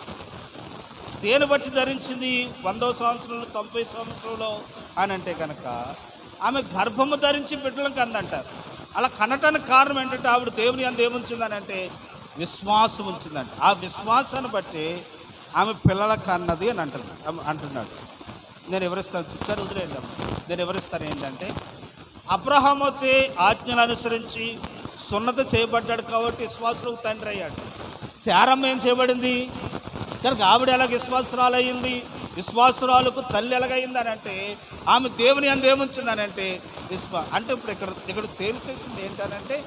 దేని బట్టి ధరించింది? 100వ సంవత్సరంలో 90 సంవత్సరంలో అని అంటే కనుక ఆమె గర్భము ధరించి బిడ్డలకు అందంటారు. అలా కనటానికి కారణం ఏంటంటే ఆవిడ దేవుని అందు ఏముంచిందని అంటే విశ్వాసం ఉంచిందంట. ఆ విశ్వాసాన్ని బట్టి ఆమె పిల్లలకు అన్నది అని అంటున్నాడు. నేను ఎవరిస్తాను చెప్తాను, వదిలేయండి. నేను ఎవరిస్తాను ఏంటంటే, అబ్రహాము అయితే ఆజ్ఞలు అనుసరించి సున్నత చేయబడ్డాడు కాబట్టి విశ్వాసులకు తండ్రి అయ్యాడు. శారమ్మ ఏం చేయబడింది కనుక ఆవిడ ఎలాగ విశ్వాసురాలు అయ్యింది, విశ్వాసురాలకు తల్లి ఎలాగైందని అంటే ఆమె దేవుని అందు ఏముంచిందనంటే అంటే ఇప్పుడు ఇక్కడ తేల్చేసింది ఏంటనంటే,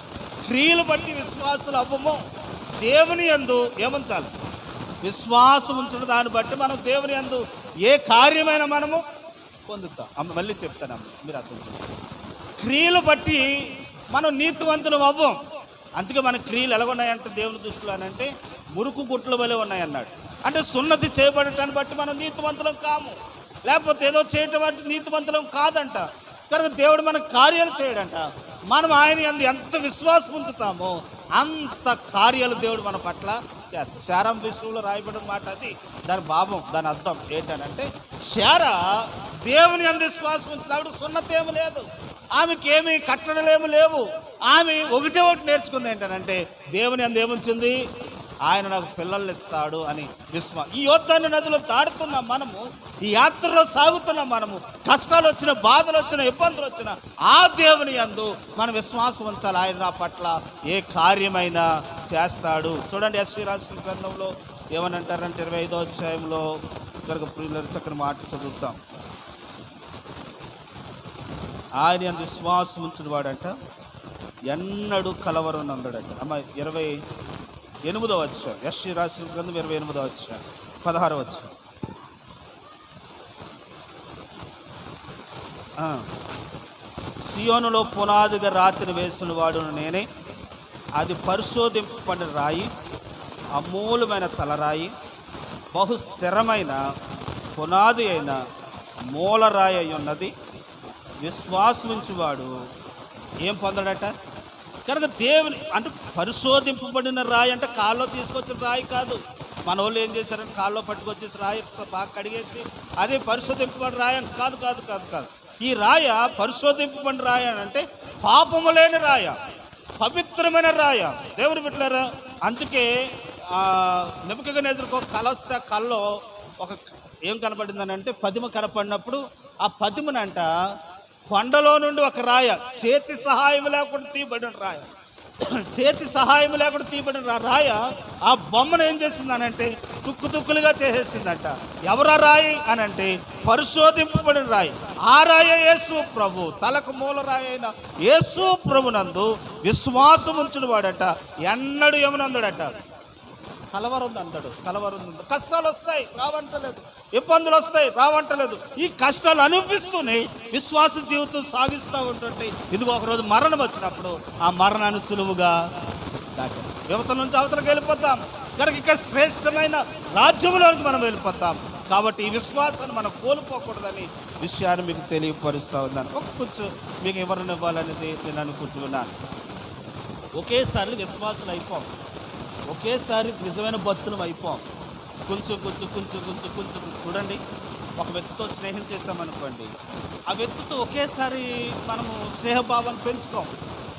క్రియలు బట్టి విశ్వాసులు అవ్వము, దేవుని యందు ఏముంచాలి, విశ్వాసం ఉంచిన దాన్ని బట్టి మనం దేవుని యందు ఏ కార్యమైనా మనము పొందుతాం. మళ్ళీ చెప్తానమ్మ, మీరు అర్థం చేసుకోండి. క్రియలు బట్టి మనం నీతివంతులు అవ్వం. అందుకే మన క్రియలు ఎలాగున్నాయంటే దేవుని దృష్టిలో అని అంటే మురుకు గుట్ల వలె ఉన్నాయన్నాడు. అంటే సున్నతి చేయబడటాన్ని బట్టి మనం నీతివంతులం కాము, లేకపోతే ఏదో చేయటం బట్టి నీతివంతులం కాదంట. కనుక దేవుడు మన కార్యాలు చేయడంట. మనం ఆయన యందు ఎంత విశ్వాసం ఉంచుతామో అంత కార్యాలు దేవుడు మన పట్ల చేస్తాడు. శారం విషయంలో రాయబడిన మాట అది. దాని భావం, దాని అర్థం ఏంటనంటే, శారా దేవుని యందు విశ్వాసం ఉంచిన ఆవిడ సున్నతేమి లేదు, ఆమెకి ఏమి కట్టడలేమి లేవు. ఆమె ఒకటి నేర్చుకుంది ఏంటనంటే దేవుని యందు ఏముంచింది, ఆయన నాకు పిల్లల్ని ఇస్తాడు అని విశ్వాసం. ఈ యోర్దాను నదిలో దాడుతున్నాం మనము, ఈ యాత్రలో సాగుతున్నాం మనము. కష్టాలు వచ్చిన, బాధలు వచ్చిన, ఇబ్బందులు వచ్చిన ఆ దేవుని యందు మనం విశ్వాసం ఉంచాలి. ఆయన నా పట్ల ఏ కార్యమైనా చేస్తాడు. చూడండి, ఎస్సీ రాసిన గ్రంథంలో ఏమనంటారంటే 25వ అధ్యాయంలో కనుక ప్రియులారా చక్కని మాట చదువుతాం. ఆయన యందు విశ్వాసం ఉంచిన వాడంట ఎన్నడూ కలవరం నందడంట. అమ్మ 28వ అధ్యాయం, ఎస్సీ రాసిన గ్రంథం 28వ అధ్యాయం 16వ అధ్యాయం. సియోనులో పునాదిగా రాతిని వేసిన వాడును నేనే, అది పరిశోధింపబడిన రాయి, అమూలమైన తలరాయి, బహు స్థిరమైన పునాది అయిన మూలరాయి అయి ఉన్నది. విశ్వాసించువాడు ఏం పొందడట కనుక దేవుని అంటే పరిశోధింపబడిన రాయి అంటే కాల్లో తీసుకొచ్చిన రాయి కాదు. మన వాళ్ళు ఏం చేశారంటే కాల్లో పట్టుకొచ్చేసి రాయి బాగా కడిగేసి అదే పరిశోధింపబడిన రాయి అని కాదు కాదు కాదు కాదు ఈ రాయ పరిశోధింపబడిన రాయ అంటే పాపము లేని రాయ, పవిత్రమైన రాయ. దేవుని బిడ్డలారా, అందుకే నెబుకద్నెజరుకు కల వస్తే ఆ కల్లో ఒక ఏం కనపడిందని అంటే పదిమ కనపడినప్పుడు ఆ పదిమనంట కొండలో నుండి ఒక రాయ, చేతి సహాయం లేకుండా తీయబడిన రాయ. చేతి సహాయం లేకుండా తీయబడిన రాయ ఆ బొమ్మను ఏం చేసిందనంటే తుక్కులుగా చేసేసిందంట. ఎవరా రాయి అని అంటే పరిశోధింపబడిన రాయి. ఆ రాయ యేసు ప్రభు, తలకు మూల రాయి అయిన యేసు ప్రభునందు విశ్వాసం ఉంచిన వాడట ఎన్నడూ ఏమనందడట కలవరం అంటాడు. కష్టాలు వస్తాయి రావంటలేదు, ఇబ్బందులు వస్తాయి రావంటలేదు. ఈ కష్టాలు అనిపిస్తూనే విశ్వాస జీవితం సాగిస్తూ ఉంటుంటే ఇదిగో ఒకరోజు మరణం వచ్చినప్పుడు ఆ మరణాన్ని సులువుగా దాటేస్తాం. యువత నుంచి అవతలకు వెళ్ళిపోతాం కనుక ఇక్కడ శ్రేష్టమైన రాజ్యంలోకి మనం వెళ్ళిపోతాం. కాబట్టి ఈ విశ్వాసాన్ని మనం కోల్పోకూడదని విషయాన్ని మీకు తెలియపరుస్తూ ఉన్నాను. కొంచెం మీకు ఎవరిని ఇవ్వాలనేది నేను అనుకుంటున్నాను. ఒకేసారి విశ్వాసులు అయిపోం, ఒకేసారి నిజమైన భక్తులం అయిపోం. కొంచెం చూడండి, ఒక వ్యక్తితో స్నేహం చేసామనుకోండి, ఆ వ్యక్తితో ఒకేసారి మనము స్నేహభావాన్ని పెంచుకోం.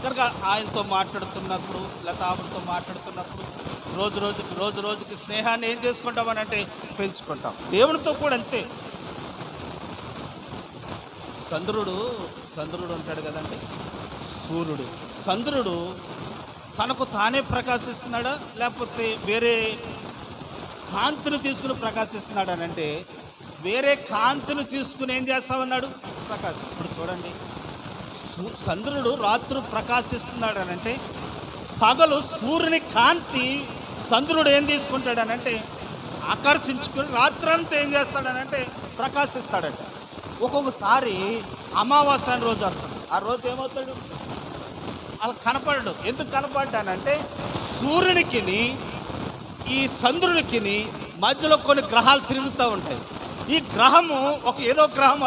కనుక ఆయనతో మాట్లాడుతున్నప్పుడు లేకపోతే ఆవిడతో మాట్లాడుతున్నప్పుడు రోజు రోజుకి స్నేహాన్ని ఏం చేసుకుంటామని అంటే పెంచుకుంటాం. దేవునితో కూడా అంతే. చంద్రుడు ఉంటాడు కదండి, సూర్యుడు. చంద్రుడు తనకు తానే ప్రకాశిస్తున్నాడా లేకపోతే వేరే కాంతిని తీసుకుని ప్రకాశిస్తున్నాడు అని అంటే వేరే కాంతిని తీసుకుని ఏం చేస్తామన్నాడు ప్రకాశం. ఇప్పుడు చూడండి, చంద్రుడు రాత్రి ప్రకాశిస్తున్నాడు అని అంటే పగలు సూర్యుని కాంతి చంద్రుడు ఏం తీసుకుంటాడనంటే ఆకర్షించుకుని రాత్రంతా ఏం చేస్తాడనంటే ప్రకాశిస్తాడట. ఒక్కొక్కసారి అమావాస్య రోజు వస్తుంది. ఆ రోజు ఏమవుతాడు అలా కనపడడు. ఎందుకు కనపడ్డానంటే సూర్యునికి ఈ చంద్రునికి మధ్యలో కొన్ని గ్రహాలు తిరుగుతూ ఉంటాయి. ఈ గ్రహము ఏదో గ్రహం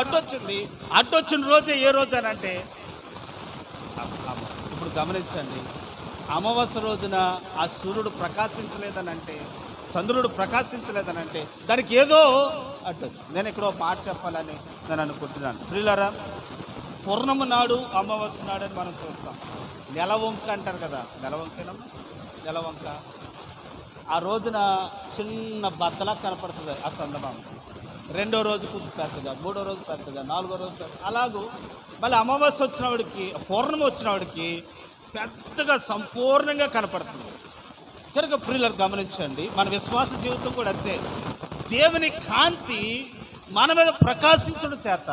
అడ్డొచ్చిన రోజే ఏ రోజు అని అంటే ఇప్పుడు గమనించండి, అమావాస్య రోజున ఆ సూర్యుడు ప్రకాశించలేదనంటే చంద్రుడు ప్రకాశించలేదనంటే దానికి ఏదో అడ్డొచ్చు. నేను ఇక్కడ ఒక మాట చెప్పాలని నేను అనుకుంటున్నాను. ప్రియులారా, పూర్ణము నాడు అమావాస్య నాడు అని మనం చూస్తాం. నెలవంక అంటారు కదా, నెలవంక ఆ రోజున చిన్న బద్దలా కనపడుతుంది ఆ చందమామ. రెండో రోజు కొంచెం పెద్దగా, మూడో రోజు పెద్దగా, నాలుగో రోజు పెద్దగా, అలాగూ మళ్ళీ అమావాస్య వచ్చినవాడికి పూర్ణం వచ్చినవాడికి పెద్దగా సంపూర్ణంగా కనపడుతుంది. కనుక ప్రియులను గమనించండి, మన విశ్వాస జీవితం కూడా అంతే. దేవుని కాంతి మన మీద ప్రకాశించడం చేత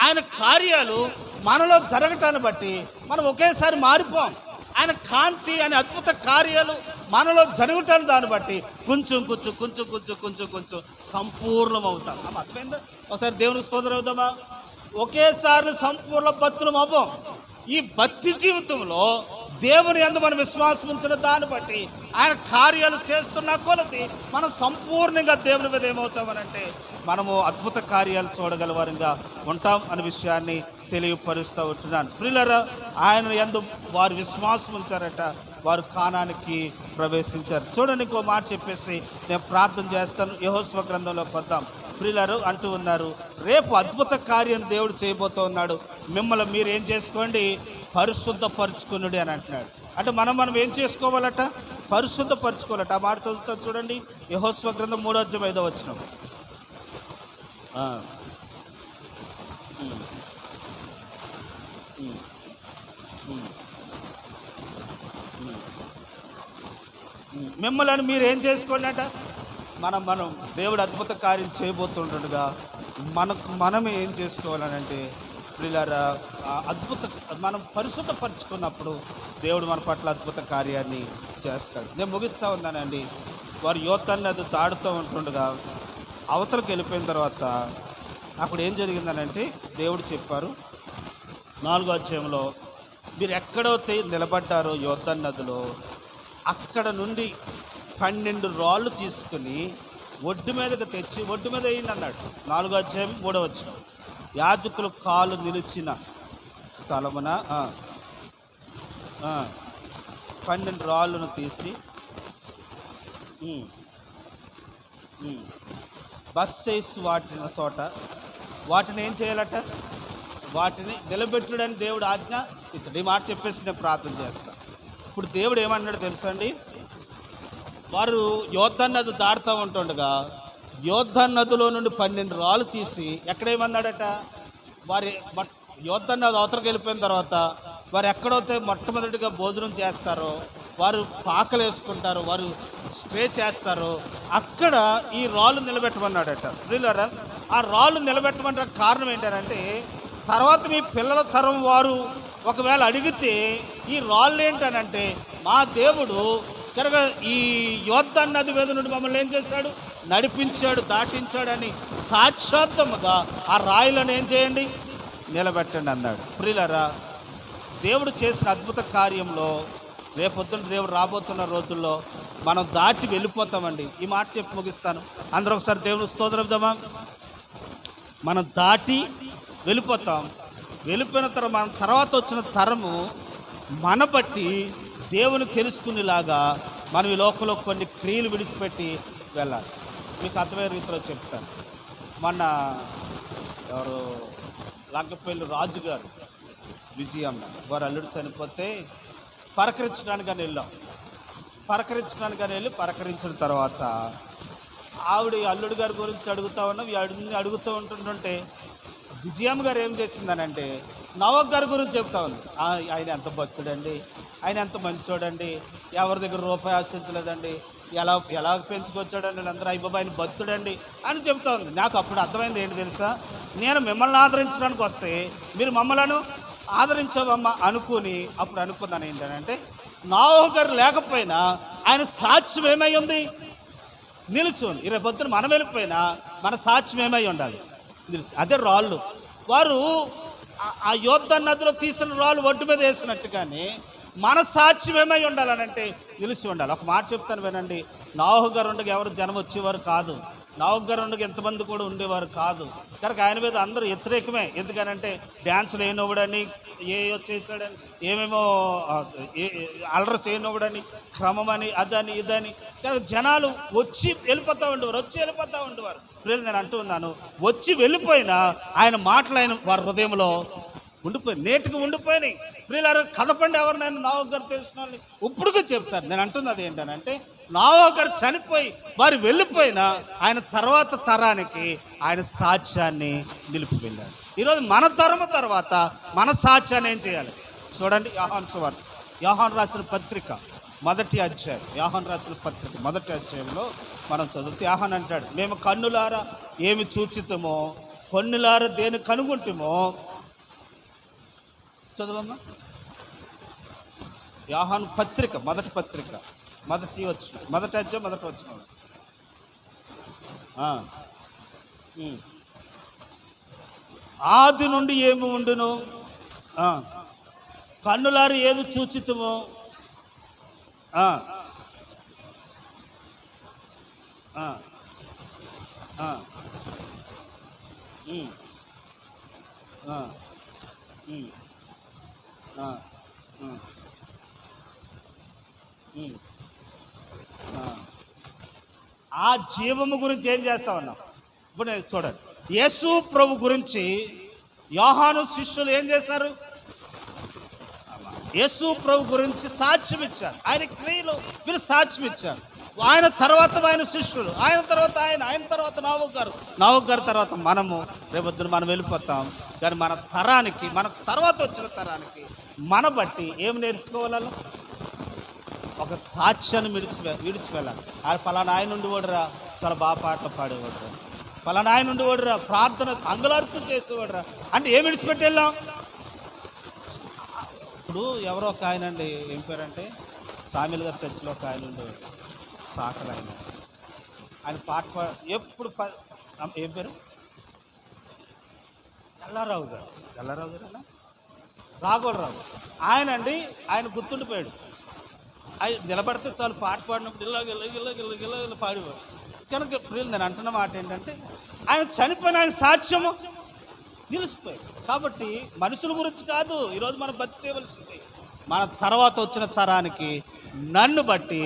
ఆయన కార్యాలు మనలో జరగటాన్ని బట్టి మనం ఒకేసారి మారిపోం. ఆయన కాంతి, ఆయన అద్భుత కార్యాలు మనలో జరుగుతాను దాన్ని బట్టి కొంచెం సంపూర్ణం అవుతాం. అర్థమైందా? ఒకసారి దేవునికి స్తోత్రం అవుతామా? ఒకేసారి సంపూర్ణ భక్తులం అవ్వం. ఈ భక్తి జీవితంలో దేవుని యందు మనం విశ్వాసం ఉంచిన దాన్ని బట్టి ఆయన కార్యాలు చేస్తున్న కొలది మనం సంపూర్ణంగా దేవుని మీద ఏమవుతామనంటే మనము అద్భుత కార్యాలు చూడగలవారంగా ఉంటాం అనే విషయాన్ని తెలియపరుస్తూ ఉంటున్నాను. ప్రియులారా, ఆయన యందు వారు విశ్వాసం ఉంచారట, వారు కానానికి ప్రవేశించారు. చూడండి, ఇంకో మాట చెప్పేసి నేను ప్రార్థన చేస్తాను. యెహోషువ గ్రంథంలోకి వద్దాం. ప్రియులారు అంటూ ఉన్నారు, రేపు అద్భుత కార్యం దేవుడు చేయబోతూ ఉన్నాడు, మిమ్మల్ని మీరు ఏం చేసుకోండి, పరిశుద్ధపరచుకునుడి అని అంటున్నాడు. అంటే మనం ఏం చేసుకోవాలట? పరిశుద్ధపరచుకోవాలట. ఆ మాట చదువుతాం చూడండి, యెహోషువ గ్రంథం 3:5 మిమ్మల్ని మీరు ఏం చేసుకోండి అంట. మనం దేవుడు అద్భుత కార్యం చేయబోతుండగా మనం ఏం చేసుకోవాలనంటే ప్రియులారా, మనం పరిశుద్ధపరచుకున్నప్పుడు దేవుడు మన పట్ల అద్భుత కార్యాన్ని చేస్తాడు. నేను ముగిస్తూ ఉన్నానండి. వారు యోర్దాను నది దాడుతూ ఉంటుండగా అవతలకు వెళ్ళిపోయిన తర్వాత అప్పుడు ఏం జరిగిందనంటే దేవుడు చెప్పారు 4వ అధ్యాయంలో, మీరు ఎక్కడో నిలబడ్డారో యోర్దాను నదిలో, అక్కడ నుండి 12 రాళ్ళు తీసుకుని ఒడ్డు మీదకి తెచ్చి ఒడ్డు మీద వేయండి అన్నాడు. 4వ అధ్యాయం 3వ వచనం. యాజకులు కాలు నిలిచిన స్థలమున 12 రాళ్ళను తీసి బస్సైస్ వాటిన చోట వాటిని ఏం చేయాలట? వాటిని నిలబెట్టుడని దేవుడు ఆజ్ఞ ఇచ్చాడు. ఈ మాట చెప్పేసి నేను ప్రార్థన చేస్తాను. ఇప్పుడు దేవుడు ఏమన్నాడు తెలుసా అండి? వారు యోర్దాను నది దాడుతూ ఉంటుండగా యోర్దాను నదిలో నుండి 12 రాళ్ళు తీసి ఎక్కడేమన్నాడట? వారి యోర్దాను నది అవతలకు వెళ్ళిపోయిన తర్వాత వారు ఎక్కడైతే మొట్టమొదటిగా భోజనం చేస్తారో, వారు పాకలు వేసుకుంటారో, వారు స్ప్రే చేస్తారో అక్కడ ఈ రాళ్ళు నిలబెట్టమన్నాడట. ప్రియులారా, ఆ రాళ్ళు నిలబెట్టమంటే కారణం ఏంటంటే తర్వాత మీ పిల్లల తరం వారు ఒకవేళ అడిగితే ఈ రాళ్ళు ఏంటనంటే మా దేవుడు కనుక ఈ యోర్దాను నది మీద నుండి మమ్మల్ని ఏం చేశాడు, నడిపించాడు, దాటించాడని సాక్షాత్తముగా ఆ రాయిలను ఏం చేయండి, నిలబెట్టండి అన్నాడు. ప్రియులారా, దేవుడు చేసిన అద్భుత కార్యంలో రేపొద్దున దేవుడు రాబోతున్న రోజుల్లో మనం దాటి వెళ్ళిపోతామండి. ఈ మాట చెప్పి ముగిస్తాను. అందరూ ఒకసారి దేవుని స్తోత్రం చెప్దామా. మనం దాటి వెళ్ళిపోతాం. వెళ్ళిపోయిన తర్వాత వచ్చిన తరము మన బట్టి దేవుని తెలుసుకునేలాగా మనం ఈ లోకంలో కొన్ని క్రియలు విడిచిపెట్టి వెళ్ళాలి. మీకు అర్థమయ్యే రీతిలో చెప్తాను. మొన్న ఎవరు లంకపల్లి రాజుగారు విజయమ్మ వారు అల్లుడు చనిపోతే పలకరించడానికి వెళ్ళాం. పలకరించిన తర్వాత ఆవిడ అల్లుడు గారి గురించి అడుగుతూ ఉన్నాం. అడుగుతూ ఉంటుంటే విజయమ్మ గారు ఏం చేసిందనంటే నవక్ గారి గురించి చెప్తా ఉంది. ఆయన ఎంత భక్తుడండి, ఆయన ఎంత మంచోడండి, ఎవరి దగ్గర రూపాయి ఆశించలేదండి, ఎలా పెంచుకొచ్చాడండి, అందరూ అయ్యబాబు ఆయన భక్తుడండి అని చెప్తా ఉంది. నాకు అప్పుడు అర్థమైంది ఏంటి తెలుసా, నేను మిమ్మల్ని ఆదరించడానికి వస్తే మీరు మమ్మలను ఆదరించవమ్మా అనుకుని అప్పుడు అనుకున్నాను ఏంటంటే నోవహు గారు లేకపోయినా ఆయన సాక్ష్యం ఏమై ఉంది, నిలుచుంది. రేపు పొద్దున మనం వెళ్ళిపోయినా మన సాక్ష్యం ఏమై ఉండాలి, నిలుచు. అదే రాళ్ళు. వారు ఆ యోర్దాను నదిలో తీసిన రాళ్ళు ఒడ్డు మీద వేసినట్టుగానే మన సాక్ష్యం ఏమై ఉండాలనంటే నిలిచి ఉండాలి. ఒక మాట చెప్తాను వినండి. నోవహు గారు ఉండగా ఎవరు జనం వచ్చేవారు కాదు, నోవహు గారు ఉండగా ఎంతమంది కూడా ఉండేవారు కాదు. కనుక ఆయన మీద అందరూ వ్యతిరేకమే. ఎందుకనంటే డ్యాన్సులు వేయనివ్వడని, చేశాడని, ఏమేమో అల్లరి చేయనివ్వడని, క్రమమని, అదని ఇదని. కనుక జనాలు వచ్చి వెళ్ళిపోతూ ఉండేవారు. ప్రియులు, నేను అంటూ ఉన్నాను, వచ్చి వెళ్ళిపోయినా ఆయన మాటలు ఆయన వారి హృదయంలో నేటికి ఉండిపోయినాయి. ప్రియులారా, కదపండి ఎవరినైనా నోవహు గారు తెలిసిన వాళ్ళని ఇప్పుడుగా చెప్తారు. నేను అంటున్నది ఏంటనంటే నోవహు గారు చనిపోయి వారు వెళ్ళిపోయినా ఆయన తర్వాత తరానికి ఆయన సాక్ష్యాన్ని నిలిపి వెళ్ళాడు. ఈరోజు మన తరము తర్వాత మన సాక్ష్యాన్ని ఏం చేయాలి చూడండి. యోహాను రాసిన పత్రిక మొదటి అధ్యాయంలో మనం చదివితే యోహాను అంటాడు, మేము కన్నులారా ఏమి చూచితమో, కన్నులారా దేని కనుగొంటమో. చదవమ్మా. యోహాను పత్రిక మొదటి అధ్యాయం మొదటి వచనం. ఆది నుండి ఏమి ఉండును, కన్నులారు ఏది చూచితమో, ఆ జీవము గురించి ఏం చేస్తా ఉన్నాం ఇప్పుడు నేను చూడండి. యేసు ప్రభు గురించి యోహాను శిష్యులు ఏం చేశారు, యేసు ప్రభు గురించి సాక్ష్యం ఇచ్చారు. ఆయన క్రియలు వీరు సాక్ష్యం ఇచ్చారు. ఆయన తర్వాత ఆయన శిష్యులు, ఆయన తర్వాత నోవహు గారు తర్వాత మనము. రేపొద్దున మనం వెళ్ళిపోతాం. కానీ మన తర్వాత వచ్చిన తరానికి మన బట్టి ఏం నేర్చుకోవాలి, ఒక సాక్ష్యాన్ని విడిచి వెళ్ళాలి. ఆయన పలానా ఆయన ఉండేవాడురా, చాలా బాగా పాటలు పాడేవాడురా, పలానా ఆయన ఉండేవాడురా, ప్రార్థన అంగులార్పు చేసేవాడురా అంటే ఏం విడిచిపెట్టి వెళ్ళాం. ఇప్పుడు ఎవరో ఒక ఆయన అండి, ఏం పేరంటే సామిల్ గారి చర్చిలో ఒక ఆయన ఉండేవాడు, సాకలు ఆయన పాట ఎప్పుడు ఏం పేరు, ఎల్లారావు గారు రాఘవరావు ఆయన అండి. ఆయన గుర్తుండిపోయాడు. ఆయన నిలబడితే చాలు పాట పాడినప్పుడు ఇలాగ పాడేవాడు. కనుక ప్రియులు, నేను అంటున్న మాట ఏంటంటే ఆయన చనిపోయిన ఆయన సాక్ష్యము నిలిచిపోయాడు. కాబట్టి మనుషుల గురించి కాదు ఈరోజు మనం బతి చేయవలసింది, మన తర్వాత వచ్చిన తరానికి నన్ను బట్టి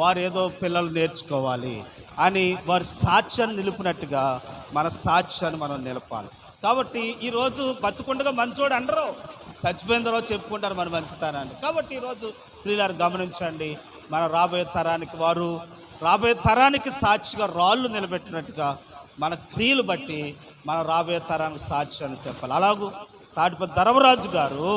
వారు ఏదో పిల్లలు నేర్చుకోవాలి అని వారి సాక్ష్యాన్ని నిలిపినట్టుగా మన సాక్ష్యాన్ని మనం నిలపాలి. కాబట్టి ఈరోజు బతుకుండగా మంచోడు అంటారు, చచ్చిపోయిన తర్వాత చెప్పుకుంటారు మన మంచితనాన్ని. కాబట్టి ఈరోజు ప్రియులారు గమనించండి, మన రాబోయే తరానికి సాక్షిగా రాళ్ళు నిలబెట్టినట్టుగా మన క్రియలు బట్టి మన రాబోయే తరానికి సాక్ష్యాన్ని చెప్పాలి. అలాగూ తాటిపల్లి ధర్మరాజు గారు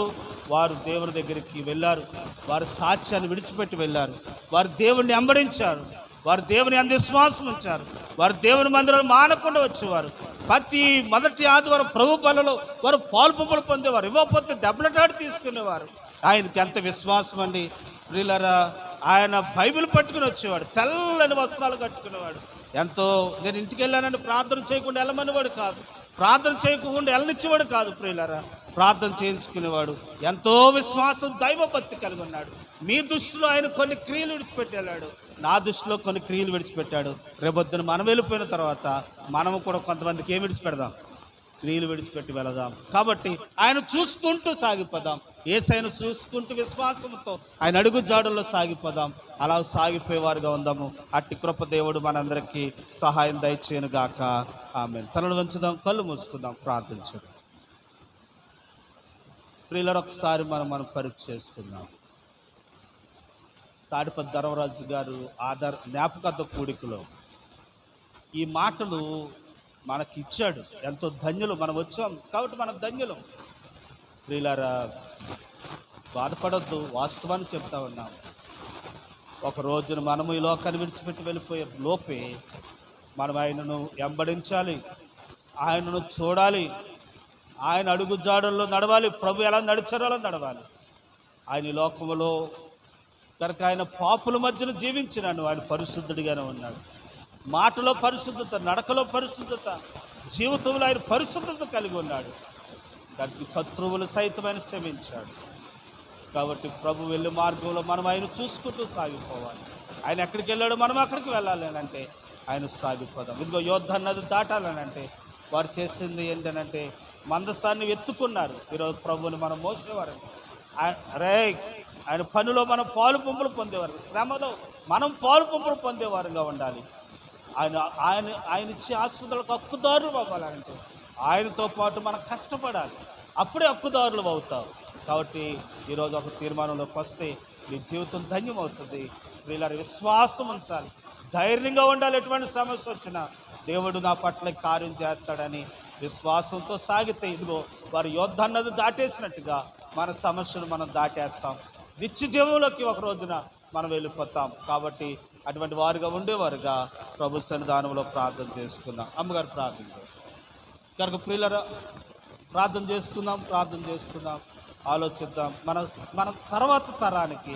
వారు దేవుని దగ్గరికి వెళ్ళారు. వారు సాక్ష్యాన్ని విడిచిపెట్టి వెళ్ళారు. వారు దేవుణ్ణి వెంబడించారు. వారు దేవుని అందు విశ్వాసం ఉంచారు. వారు దేవుని మందిరంలో మానకుండా వచ్చేవారు. ప్రతి మొదటి ఆదివారం ప్రభు బలలో వారు పాల్పొంపులు పొందేవారు. ఇవ్వకపోతే దెబ్బలటాడి తీసుకునేవారు. ఆయనకి ఎంత విశ్వాసం అండి ప్రియులారా. ఆయన బైబిల్ పట్టుకుని వచ్చేవాడు. తెల్లని వస్త్రాలు కట్టుకునేవాడు. ఎంతో నేను ఇంటికి వెళ్ళానని ప్రార్థన చేయకుండా వెళ్ళమనేవాడు కాదు. ప్రార్థన చేయకుండా వెళ్ళనిచ్చేవాడు కాదు ప్రియులారా. ప్రార్థన చేయించుకునేవాడు. ఎంతో విశ్వాసం దైవభక్తి కలిగి ఉన్నాడు. మీ దృష్టిలో ఆయన కొన్ని క్రియలు విడిచిపెట్టి వెళ్ళాడు. నా దృష్టిలో కొన్ని క్రియలు విడిచిపెట్టాడు. రేపొద్దున మనం వెళ్ళిపోయిన తర్వాత మనము కూడా కొంతమందికి ఏం విడిచిపెడదాం? క్రియలు విడిచిపెట్టి వెళదాం. కాబట్టి ఆయన చూసుకుంటూ సాగిపోదాం. యేసయ్యను చూసుకుంటూ విశ్వాసంతో ఆయన అడుగు జాడల్లో సాగిపోదాం. అలా సాగిపోయేవారుగా ఉందాము. అట్టి కృప దేవుడు మనందరికీ సహాయం దయచేయను గాక. ఆమేన్. తలలు వంచుదాం, కళ్ళు మూసుకుందాం, ప్రార్థించుదాం. ప్రియులారా, ఒకసారి మనం పరీక్ష చేసుకుందాం. తాడిపత్రి ధర్మరాజు గారు జ్ఞాపకత కూడికలో ఈ మాటలు మనకి ఇచ్చాడు. ఎంతో ధన్యులు. మనం వచ్చాం కాబట్టి మనం ధన్యులం. ప్రియులారా, బాధపడొద్దు, వాస్తవాన్ని చెప్తా ఉన్నాం. ఒక రోజున మనము ఈ లోకాన్ని విడిచిపెట్టి వెళ్ళిపోయే లోపే మనం ఆయనను వెంబడించాలి, ఆయనను చూడాలి, ఆయన అడుగు జాడల్లో నడవాలి. ప్రభు ఎలా నడిచారో అలా నడవాలి. ఆయన ఈ లోకములో కనుక ఆయన పాపుల మధ్యన జీవించినాను. ఆయన పరిశుద్ధుడిగానే ఉన్నాడు. మాటలో పరిశుద్ధత, నడకలో పరిశుద్ధత, జీవితంలో ఆయన పరిశుద్ధత కలిగి ఉన్నాడు. దానికి శత్రువులు సైతమైన శ్రమించాడు. కాబట్టి ప్రభు వెళ్ళే మార్గంలో మనం ఆయన చూసుకుంటూ సాగిపోవాలి. ఆయన ఎక్కడికి వెళ్ళాడో మనం అక్కడికి వెళ్ళాలి అని అంటే ఆయన సాగిపోదాం. ఇదిగో యోర్దాను నది దాటాలని అంటే వారు చేసింది ఏంటనంటే మందసాన్ని ఎత్తుకున్నారు. ఈరోజు ప్రభువుని మనం మోసేవారు. ఆయన పనిలో మనం పాలు పంపులు పొందేవారు. శ్రమలో మనం పాలు పంపులు పొందేవారుగా ఉండాలి. ఆయన ఇచ్చే ఆశీర్వాదాలకు హక్కుదారులు అవ్వాలంటే ఆయనతో పాటు మనం కష్టపడాలి. అప్పుడే హక్కుదారులు అవుతాం. కాబట్టి ఈరోజు ఒక తీర్మానంలోకి వస్తే నీ జీవితం ధన్యమవుతుంది. వీళ్ళ విశ్వాసం ఉంచాలి, ధైర్యంగా ఉండాలి. ఎటువంటి సమస్య వచ్చినా దేవుడు నా పట్ల కార్యం చేస్తాడని విశ్వాసంతో సాగితే ఇదిగో వారు యోర్దాను నది దాటేసినట్టుగా మన సమస్యను మనం దాటేస్తాం. నిత్య జీవంలోకి ఒక రోజున మనం వెళ్ళిపోతాం. కాబట్టి అటువంటి వారుగా ఉండేవారుగా ప్రభు సన్నిధానంలో ప్రార్థన చేసుకుందాం. అమ్మగారు ప్రార్థన చేస్తాం కనుక ప్రియులరా, ప్రార్థన చేసుకుందాం, ఆలోచిద్దాం. మన తర్వాత తరానికి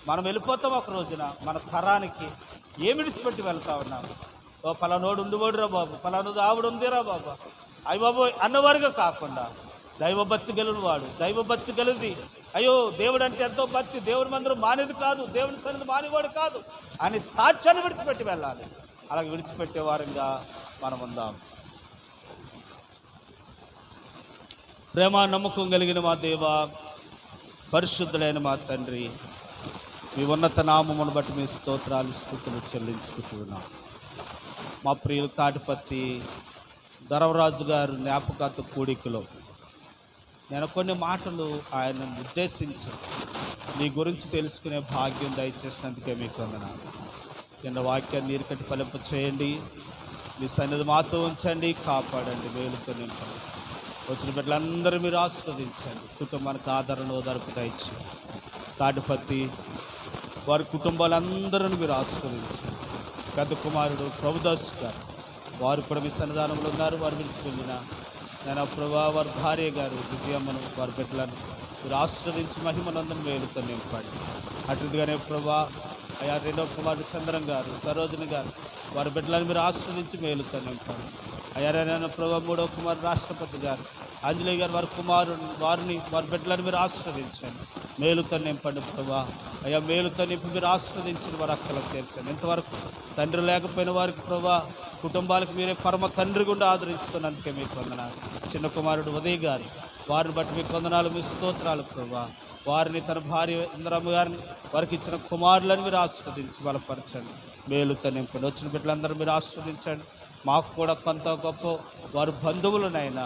మనం వెళ్ళిపోతాం. ఒక రోజున మన తరానికి ఏమి విడిచిపెట్టి వెళ్తా ఉన్నాం? ఓ పలానోడు ఉండేవాడురా బాబు, పలానోడు ఆవిడ ఉందిరా బాబు, అయ్య బాబు అన్నవారుగా కాకుండా దైవభక్తి గెలినవాడు, దైవభక్తి గెలిది, అయ్యో దేవుడు అంటే ఎంతో భక్తి, దేవుని మందిరం మానేది కాదు, దేవుని సన్నిధి మానేవాడు కాదు అని సాక్ష్యాన్ని విడిచిపెట్టి వెళ్ళాలి. అలాగే విడిచిపెట్టే వారంగా మనం ఉందాం. ప్రేమ నమ్మకం కలిగిన మా దేవ, పరిశుద్ధులైన మా తండ్రి, మీ ఉన్నత నామమును బట్టి మీ స్తోత్రాలు స్తుతులు చెల్లించుకుంటూ ఉన్నాం. మా ప్రియులు తాటిపత్తి ధర్మరాజు గారు జ్ఞాపకార్థ కూడికలో నేను కొన్ని మాటలు ఆయన ఉద్దేశించి మీ గురించి తెలుసుకునే భాగ్యం దయచేసినందుకే మీకు వందనాలు. నిన్న వాక్యాన్ని నీరు కట్టి ఫలింప చేయండి. మీ సన్నిధి మాతో ఉంచండి, కాపాడండి, వేలుతో నింపండి. వచ్చిన బిడ్డలందరూ మీరు ఆస్వాదించండి. కుటుంబానికి ఆదరణ ఓదార్పు దయచి తాటిపత్తి వారి కుటుంబాలందరూ మీరు ఆస్వాదించండి. పెద్ద కుమారుడు ప్రభుదాస్ గారు వారు కూడా మీ సన్నిధానంలో ఉన్నారు. వారు విడిచి వెళ్ళిన నేను ప్రభా వారి భార్య గారు విజయమ్మను వారి బిడ్డలను మీరు ఆస్వాదించి మహిమనందం వేలుతో నింపండి. అటుగానే ప్రభా అయ్యా రెండవ కుమారుడు చంద్రం గారు, సరోజిని గారు వారి బిడ్డలను మీరు ఆస్వాదించి మేలుతో నింపండి. అయ్యా నేను ప్రభా మూడవ కుమారుడు రాష్ట్రపతి గారు, అంజలి గారు వారిని వారి బిడ్డలను మీరు ఆస్వాదించండి, మేలుతో నింపండి. ప్రభా అయ్యా మేలుతో నింపి మీరు ఆస్వాదించిన వారు అక్కలకు తీర్చండి. ఇంతవరకు తండ్రి లేకపోయిన వారికి ప్రభా కుటుంబాలకు మీరే పరమ తండ్రి గుండా ఆదరించుతున్నందుకే మీకు వందనాలు. చిన్న కుమారుడు ఉదయ్ గారి వారిని బట్టి మీకు వందనాలు, మీ స్తోత్రాలు ప్రభా. వారిని తన భార్య ఇంద్రమ్మ గారిని వారికి ఇచ్చిన కుమారులను మీరు ఆస్వాదించి బలపరచండి, మేలుతో నింపండి. వచ్చిన బిడ్డలందరూ మీరు ఆస్వాదించండి. మాకు కూడా కొంత గొప్ప వారు బంధువులనైనా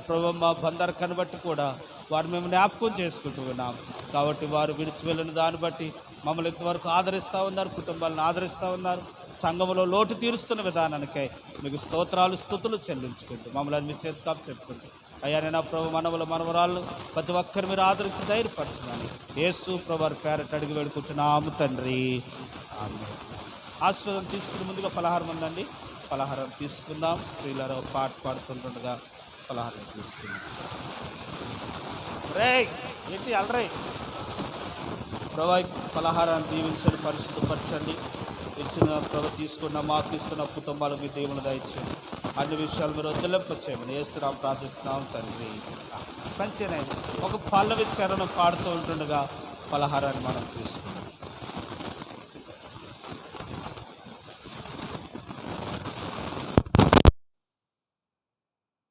ప్రభు మా బంధర్కను బట్టి కూడా వారు మేము జ్ఞాపకం చేసుకుంటూ ఉన్నాం. కాబట్టి వారు విడిచి వెళ్ళిన దాన్ని బట్టి మమ్మల్ని ఇంతవరకు ఆదరిస్తూ ఉన్నారు, కుటుంబాలను ఆదరిస్తూ ఉన్నారు. సంఘంలో లోటు తీరుస్తున్న విధానానికై మీకు స్తోత్రాలు స్తుతులు చెల్లించుకుంటూ మమ్మల్ని మీ చేతికాపు చెప్పుకుంటూ అయ్యా నేను ప్రభు మనవలు మనవరాళ్ళు ప్రతి ఒక్కరు మీరు ఆదరించి ధైర్యపరచమని యేసు ప్రభు పేరట అడిగి వేడుకుంటున్నాము తండ్రి. ఆమేన్. ఆశీర్వాదం తీసుకుని ముందుగా పలహారం ఉందండి, పలహారం తీసుకుందాం. ప్రియులారా పాట పాడుతుండగా పలహారం తీసుకుందాం. రే ఏంటి అలరే ప్రభా పలహారాన్ని దీవించండి, పరిశుద్ధపరచండి. ఇచ్చిన ప్రభు తీసుకున్న మాకు తీసుకున్న కుటుంబాలకు మీ దేవుని దయచేయండి. అన్ని విషయాలు మీరు వదిలింపచేయమని యేసునామమున ప్రార్థిస్తున్నాం తండ్రి. మంచిగా ఒక పల్లవి చరణం పాడుతూ ఉంటుండగా పలహారాన్ని మనం తీసుకుంటాం.